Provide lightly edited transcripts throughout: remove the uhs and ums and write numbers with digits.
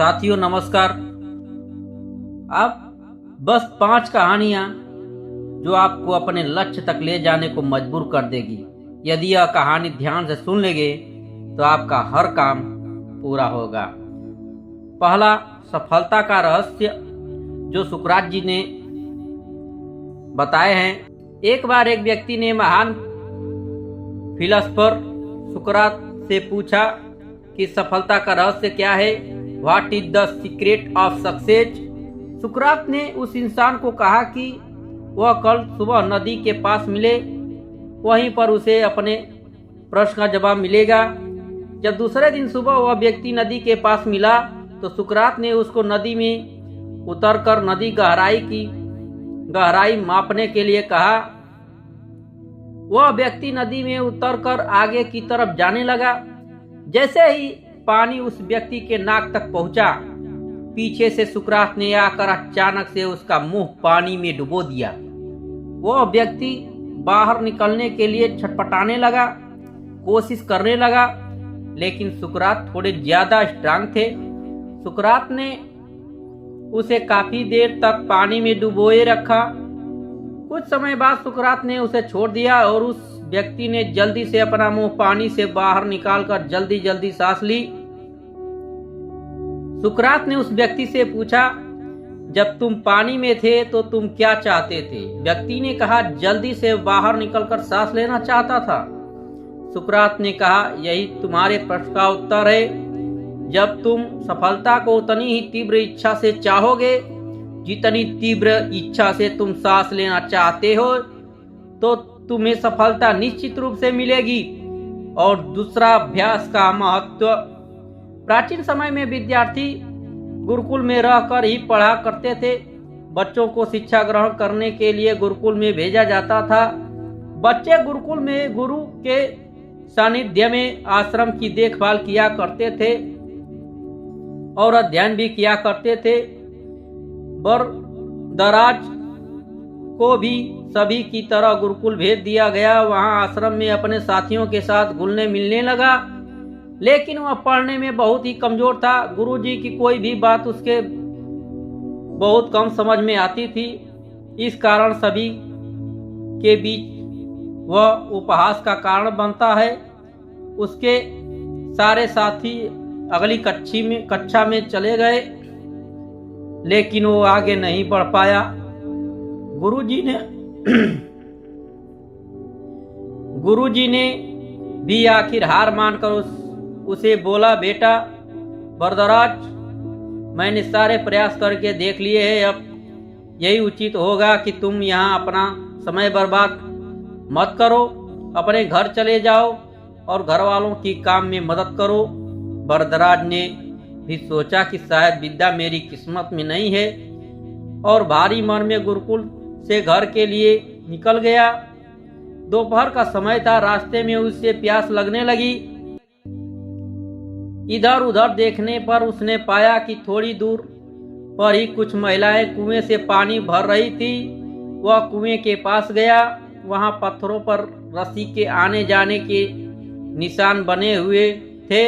साथियों नमस्कार। अब बस 5 कहानियां जो आपको अपने लक्ष्य तक ले जाने को मजबूर कर देगी। यदि यह कहानी ध्यान से सुन लेंगे तो आपका हर काम पूरा होगा। पहला, सफलता का रहस्य जो सुकरात जी ने बताए हैं। एक बार एक व्यक्ति ने महान फिलोसोफर सुकरात से पूछा कि सफलता का रहस्य क्या है, what is the secret of success. सुकरात ने उस इंसान को कहा कि वह कल सुबह नदी के पास मिले, वहीं पर उसे अपने प्रश्न का जवाब मिलेगा। जब दूसरे दिन सुबह वह व्यक्ति नदी के पास मिला तो सुकरात ने उसको नदी में उतरकर नदी गहराई मापने के लिए कहा। वह व्यक्ति नदी में उतरकर आगे की तरफ जाने लगा। जैसे ही पानी उस व्यक्ति के नाक तक पहुंचा, पीछे से सुकरात ने आकर अचानक से उसका मुंह पानी में डुबो दिया। वह व्यक्ति बाहर निकलने के लिए छटपटाने लगा, कोशिश करने लगा, लेकिन सुकरात थोड़े ज्यादा स्ट्रांग थे। सुकरात ने उसे काफी देर तक पानी में डुबोए रखा। कुछ समय बाद सुकरात ने उसे छोड़ दिया और उस व्यक्ति ने जल्दी से अपना मुंह पानी से बाहर निकालकर जल्दी सांस ली। सुकरात ने उस व्यक्ति से पूछा, जब तुम पानी में थे तो तुम क्या चाहते थे? व्यक्ति ने कहा, जल्दी से बाहर निकलकर सांस लेना चाहता था। सुकरात ने कहा, यही तुम्हारे प्रश्न का उत्तर है। जब तुम सफलता को उतनी ही तीव्र इच्छा से चाहोगे जितनी तीव्र इच्छा से तुम सांस लेना चाहते हो, तो तुम्हें सफलता निश्चित रूप से मिलेगी। और दूसरा, अभ्यास का महत्व। प्राचीन समय में विद्यार्थी गुरुकुल में रहकर ही पढ़ा करते थे। बच्चों को शिक्षा ग्रहण करने के लिए गुरुकुल में भेजा जाता था। बच्चे गुरुकुल में गुरु के सानिध्य में आश्रम की देखभाल किया करते थे और अध्ययन भी किया करते थे। बरदराज को भी सभी की तरह गुरुकुल भेज दिया गया। वहां आश्रम में अपने साथियों के साथ घुलने मिलने लगा, लेकिन वह पढ़ने में बहुत ही कमजोर था। गुरुजी की कोई भी बात उसके बहुत कम समझ में आती थी। इस कारण सभी के बीच वह उपहास का कारण बनता है। उसके सारे साथी अगली कक्षा में चले गए, लेकिन वो आगे नहीं बढ़ पाया। गुरुजी ने भी आखिर हार मानकर उसे बोला, बेटा बरदराज, मैंने सारे प्रयास करके देख लिए हैं। अब यही उचित होगा कि तुम यहाँ अपना समय बर्बाद मत करो, अपने घर चले जाओ और घर वालों की काम में मदद करो। बरदराज ने भी सोचा कि शायद विद्या मेरी किस्मत में नहीं है, और भारी मन में गुरुकुल से घर के लिए निकल गया। दोपहर का समय था। रास्ते में उसे प्यास लगने लगी। इधर उधर देखने पर उसने पाया कि थोड़ी दूर पर ही कुछ महिलाएं कुएं से पानी भर रही थी। वह कुएं के पास गया। वहां पत्थरों पर रस्सी के आने जाने के निशान बने हुए थे।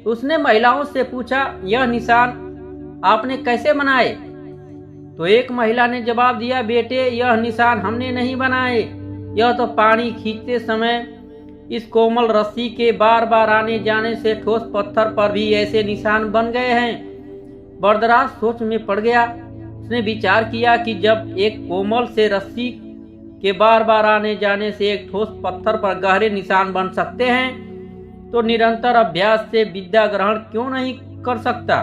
उसने महिलाओं से पूछा, यह निशान आपने कैसे बनाए? तो एक महिला ने जवाब दिया, बेटे यह निशान हमने नहीं बनाए, यह तो पानी खींचते समय इस कोमल रस्सी के बार बार आने जाने से ठोस पत्थर पर भी ऐसे निशान बन गए हैं। बरदराज सोच में पड़ गया। उसने विचार किया कि जब एक कोमल से रस्सी के बार बार आने जाने से एक ठोस पत्थर पर गहरे निशान बन सकते हैं, तो निरंतर अभ्यास से विद्या ग्रहण क्यों नहीं कर सकता।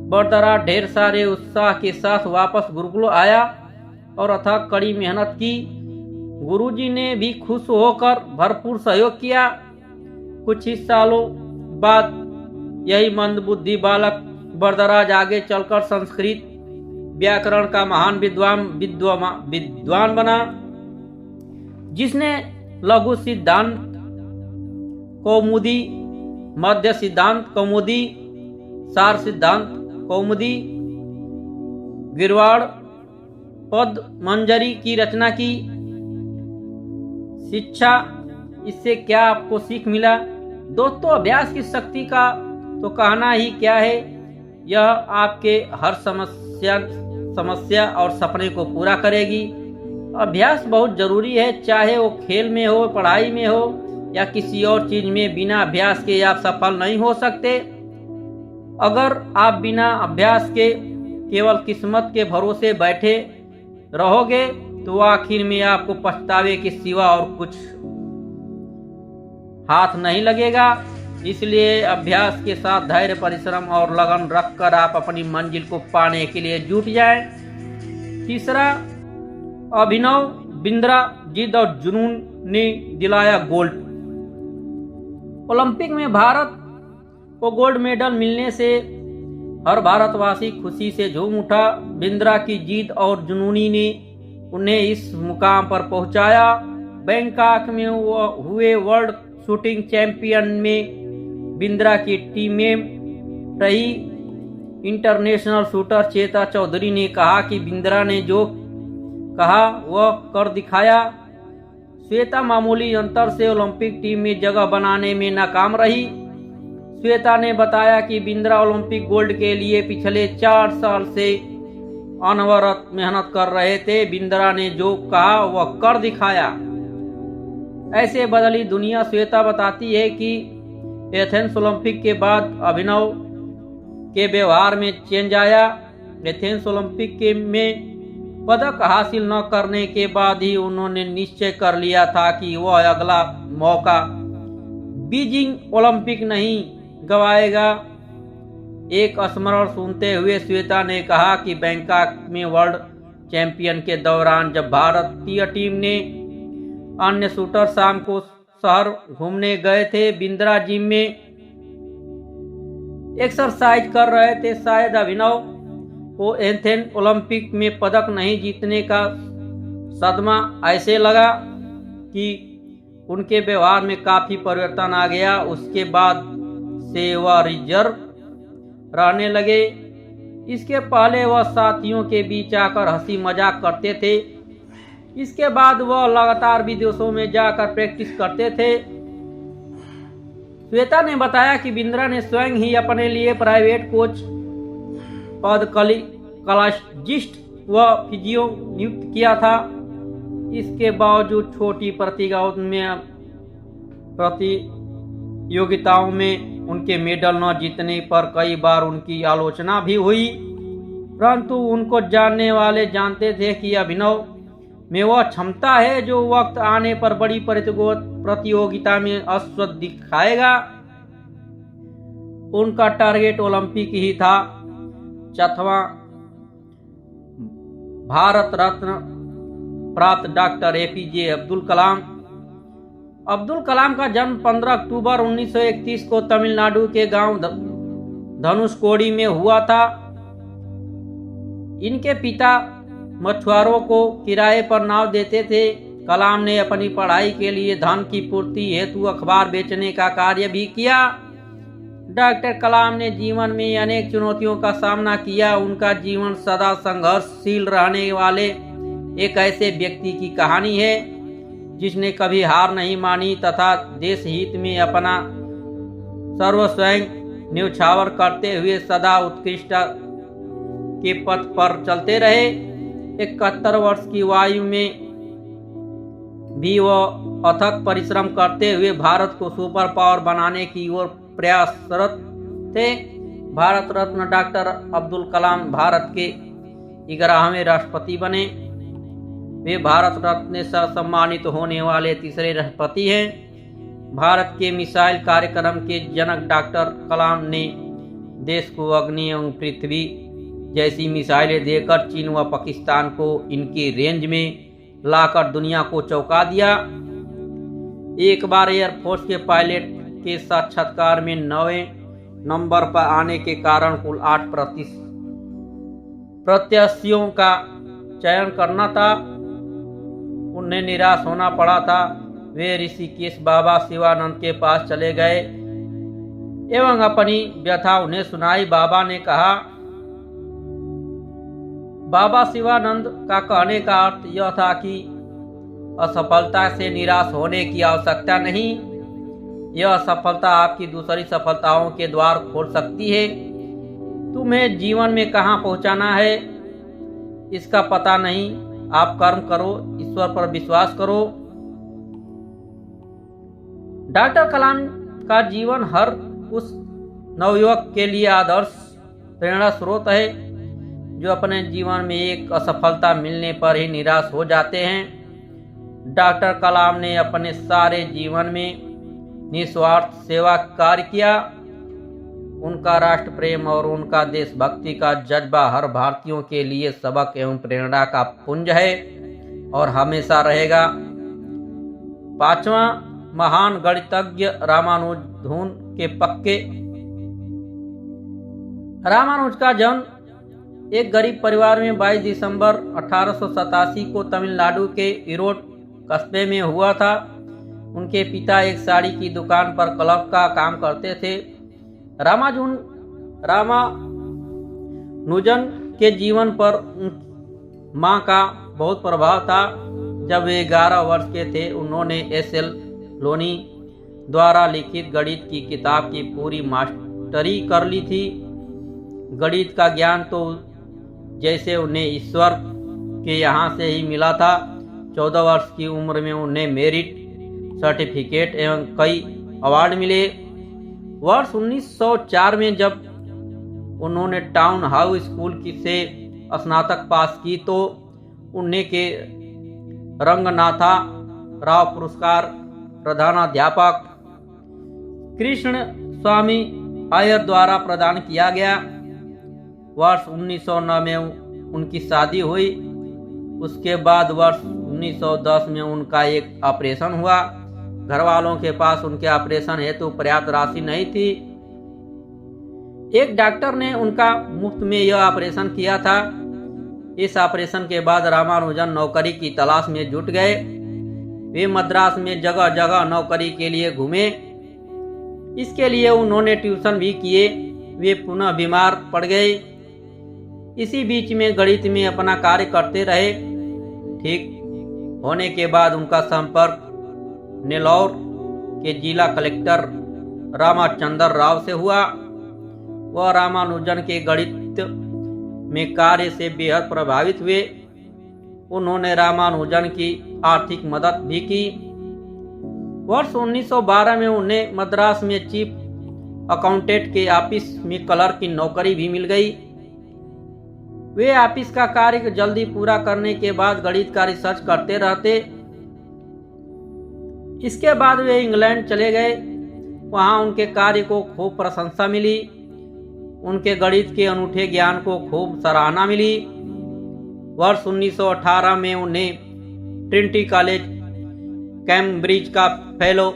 बरदराज ढेर सारे उत्साह के साथ वापस गुरुकुल आया और अथक कड़ी मेहनत की। गुरुजी ने भी खुश होकर भरपूर सहयोग किया। कुछ ही सालों बाद यही मंदबुद्धि बालक बरदराज आगे चलकर संस्कृत व्याकरण का महान विद्वान बना, जिसने लघु सिद्धांत कौमुदी, मध्य सिद्धांत कौमुदी, सार सिद्धांत कौमुदी, गिरवाड़ पद मंजरी की रचना की। शिक्षा, इससे क्या आपको सीख मिला? दोस्तों, अभ्यास की शक्ति का तो कहना ही क्या है। यह आपके हर समस्या और सपने को पूरा करेगी। अभ्यास बहुत जरूरी है, चाहे वो खेल में हो, पढ़ाई में हो या किसी और चीज में। बिना अभ्यास के आप सफल नहीं हो सकते। अगर आप बिना अभ्यास के केवल किस्मत के भरोसे बैठे रहोगे तो आखिर में आपको पछतावे के सिवा और कुछ हाथ नहीं लगेगा। इसलिए अभ्यास के साथ धैर्य, परिश्रम और लगन रखकर आप अपनी मंजिल को पाने के लिए जुट जाएं। तीसरा, अभिनव बिंद्रा जिद और जुनून ने दिलाया गोल्ड। ओलंपिक में भारत को गोल्ड मेडल मिलने से हर भारतवासी खुशी से झूम उठा। बिंद्रा की जिद और जुनूनी ने उन्हें इस मुकाम पर पहुंचाया। बैंकॉक में हुए वर्ल्ड शूटिंग चैंपियन में बिंद्रा की टीम में रही इंटरनेशनल शूटर चेता चौधरी ने कहा कि बिंद्रा ने जो कहा वह कर दिखाया। श्वेता मामूली अंतर से ओलंपिक टीम में जगह बनाने में नाकाम रही। श्वेता ने बताया कि बिंद्रा ओलंपिक गोल्ड के लिए पिछले 4 साल से अनवरत मेहनत कर रहे थे। बिंद्रा ने जो कहा वह कर दिखाया। ऐसे बदली दुनिया। श्वेता बताती है कि एथेंस ओलंपिक के बाद अभिनव के व्यवहार में चेंज आया। एथेंस ओलंपिक में पदक हासिल न करने के बाद ही उन्होंने निश्चय कर लिया था कि वह अगला मौका बीजिंग ओलंपिक नहीं गवाएगा। एक स्मरण सुनते हुए श्वेता ने कहा कि बैंकॉक में वर्ल्ड चैंपियन के दौरान जब भारतीय टीम ने अन्य शूटर शाम को शहर घूमने गए थे, बिंद्रा जिम में एक्सरसाइज कर रहे थे। शायद अभिनव को एथेंस ओलंपिक में पदक नहीं जीतने का सदमा ऐसे लगा कि उनके व्यवहार में काफी परिवर्तन आ गया। उसके बाद से वह रिजर्व रहने लगे। इसके पहले वह साथियों के बीच आकर हंसी मजाक करते थे। इसके बाद वह लगातार विदेशों में जाकर प्रैक्टिस करते थे। श्वेता ने बताया कि बिंद्रा ने स्वयं ही अपने लिए प्राइवेट कोच पद कॉलेजिस्ट व फिजियो नियुक्त किया था। इसके बावजूद छोटी प्रतियोगिताओं में उनके मेडल न जीतने पर कई बार उनकी आलोचना भी हुई, परंतु उनको जानने वाले जानते थे कि अभिनव में वह क्षमता है जो वक्त आने पर बड़ी प्रतियोगिता में अश्व दिखाएगा। उनका टारगेट ओलंपिक ही था। चौथा, भारत रत्न प्राप्त डॉक्टर एपीजे अब्दुल कलाम। अब्दुल कलाम का जन्म 15 अक्टूबर 1931 को तमिलनाडु के गांव धनुषकोडी में हुआ था। इनके पिता मछुआरों को किराए पर नाव देते थे। कलाम ने अपनी पढ़ाई के लिए धन की पूर्ति हेतु अखबार बेचने का कार्य भी किया। डॉक्टर कलाम ने जीवन में अनेक चुनौतियों का सामना किया। उनका जीवन सदा संघर्षशील रहने वाले एक ऐसे व्यक्ति की कहानी है जिसने कभी हार नहीं मानी तथा देश हित में अपना सर्वस्व न्यौछावर करते हुए सदा उत्कृष्टता के पथ पर चलते रहे। 71 वर्ष की आयु में भी वह अथक परिश्रम करते हुए भारत को सुपर पावर बनाने की ओर प्रयासरत थे। भारत रत्न डॉक्टर अब्दुल कलाम भारत के 11वें राष्ट्रपति बने। वे भारत रत्न से सम्मानित होने वाले तीसरे राष्ट्रपति हैं। भारत के मिसाइल कार्यक्रम के जनक डॉक्टर कलाम ने देश को अग्नि एवं पृथ्वी जैसी मिसाइलें देकर चीन व पाकिस्तान को इनकी रेंज में लाकर दुनिया को चौंका दिया। एक बार एयरफोर्स के पायलट के साक्षात्कार में 9वें नंबर पर आने के कारण कुल 8 प्रत्याशियों का चयन करना था। उन्हें निराश होना पड़ा था। वे ऋषिकेश बाबा शिवानंद के पास चले गए एवं अपनी व्यथा उन्हें सुनाई। बाबा ने कहा, बाबा शिवानंद का कहने का अर्थ यह था कि असफलता से निराश होने की आवश्यकता नहीं। यह सफलता आपकी दूसरी सफलताओं के द्वार खोल सकती है। तुम्हें जीवन में कहाँ पहुंचाना है इसका पता नहीं। आप कर्म करो, ईश्वर पर विश्वास करो। डॉक्टर कलाम का जीवन हर उस नवयुवक के लिए आदर्श प्रेरणा स्रोत है जो अपने जीवन में एक असफलता मिलने पर ही निराश हो जाते हैं। डॉक्टर कलाम ने अपने सारे जीवन में निस्वार्थ सेवा कार्य किया। उनका राष्ट्र प्रेम और उनका देशभक्ति का जज्बा हर भारतीयों के लिए सबक एवं प्रेरणा का पुंज है और हमेशा रहेगा। पांचवा, महान गणितज्ञ रामानुजन के पक्के। रामानुज का जन्म एक गरीब परिवार में 22 दिसंबर 1887 को तमिलनाडु के ईरोड कस्बे में हुआ था। उनके पिता एक साड़ी की दुकान पर क्लर्क का काम करते थे। रामानुजन के जीवन पर मां का बहुत प्रभाव था। जब वे 11 वर्ष के थे उन्होंने एस.एल. लोनी द्वारा लिखित गणित की किताब की पूरी मास्टरी कर ली थी। गणित का ज्ञान तो जैसे उन्हें ईश्वर के यहाँ से ही मिला था। 14 वर्ष की उम्र में उन्हें मेरिट सर्टिफिकेट एवं कई अवार्ड मिले। वर्ष 1904 में जब उन्होंने टाउन हाउस स्कूल से स्नातक पास की तो उन्हें के रंगनाथा राव पुरस्कार प्रधानाध्यापक कृष्ण स्वामी अय्यर द्वारा प्रदान किया गया। वर्ष 1909 में उनकी शादी हुई। उसके बाद वर्ष 1910 में उनका एक ऑपरेशन हुआ। घर वालों के पास उनके ऑपरेशन हेतु पर्याप्त राशि नहीं थी। एक डॉक्टर ने उनका मुफ्त में यह ऑपरेशन किया था। इस ऑपरेशन के बाद रामानुजन नौकरी की तलाश में जुट गए। वे मद्रास में जगह जगह नौकरी के लिए घूमे। इसके लिए उन्होंने ट्यूशन भी किए। वे पुनः बीमार पड़ गए। इसी बीच में गणित में अपना कार्य करते रहे। ठीक होने के बाद उनका संपर्क नेल्लौर के जिला कलेक्टर रामचंद्र राव से हुआ। वह रामानुजन के गणित में कार्य से बेहद प्रभावित हुए। उन्होंने रामानुजन की आर्थिक मदद भी की। वर्ष 1912 में उन्हें मद्रास में चीफ अकाउंटेंट के ऑफिस में क्लर्क की नौकरी भी मिल गई। वे ऑफिस का कार्य जल्दी पूरा करने के बाद गणित का रिसर्च करते रहते। इसके बाद वे इंग्लैंड चले गए। वहां उनके कार्य को खूब प्रशंसा मिली। उनके गणित के अनूठे ज्ञान को खूब सराहना मिली। वर्ष 1918 में उन्हें ट्रिनिटी कॉलेज कैम्ब्रिज का फेलो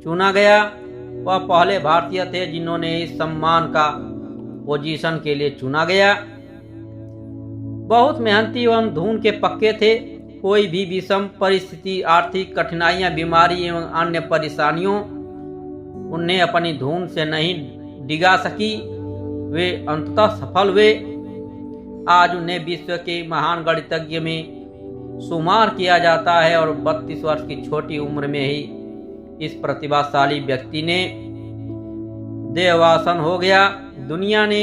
चुना गया। वह पहले भारतीय थे जिन्होंने इस सम्मान का पोजीशन के लिए चुना गया। बहुत मेहनती एवं धून के पक्के थे। कोई भी विषम परिस्थिति, आर्थिक कठिनाइयां, बीमारी एवं अन्य परेशानियों उन्हें अपनी धून से नहीं डिगा सकी। वे अंततः सफल हुए। आज उन्हें विश्व के महान गणितज्ञ में शुमार किया जाता है और 32 वर्ष की छोटी उम्र में ही इस प्रतिभाशाली व्यक्ति ने देहावसान हो गया। दुनिया ने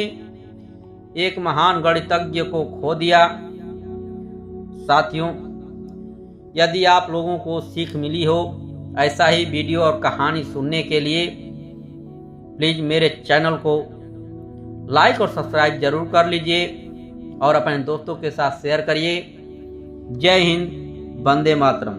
एक महान गणितज्ञ को खो दिया। साथियों, यदि आप लोगों को सीख मिली हो ऐसा ही वीडियो और कहानी सुनने के लिए प्लीज मेरे चैनल को लाइक और सब्सक्राइब जरूर कर लीजिए और अपने दोस्तों के साथ शेयर करिए। जय हिंद, वंदे मातरम।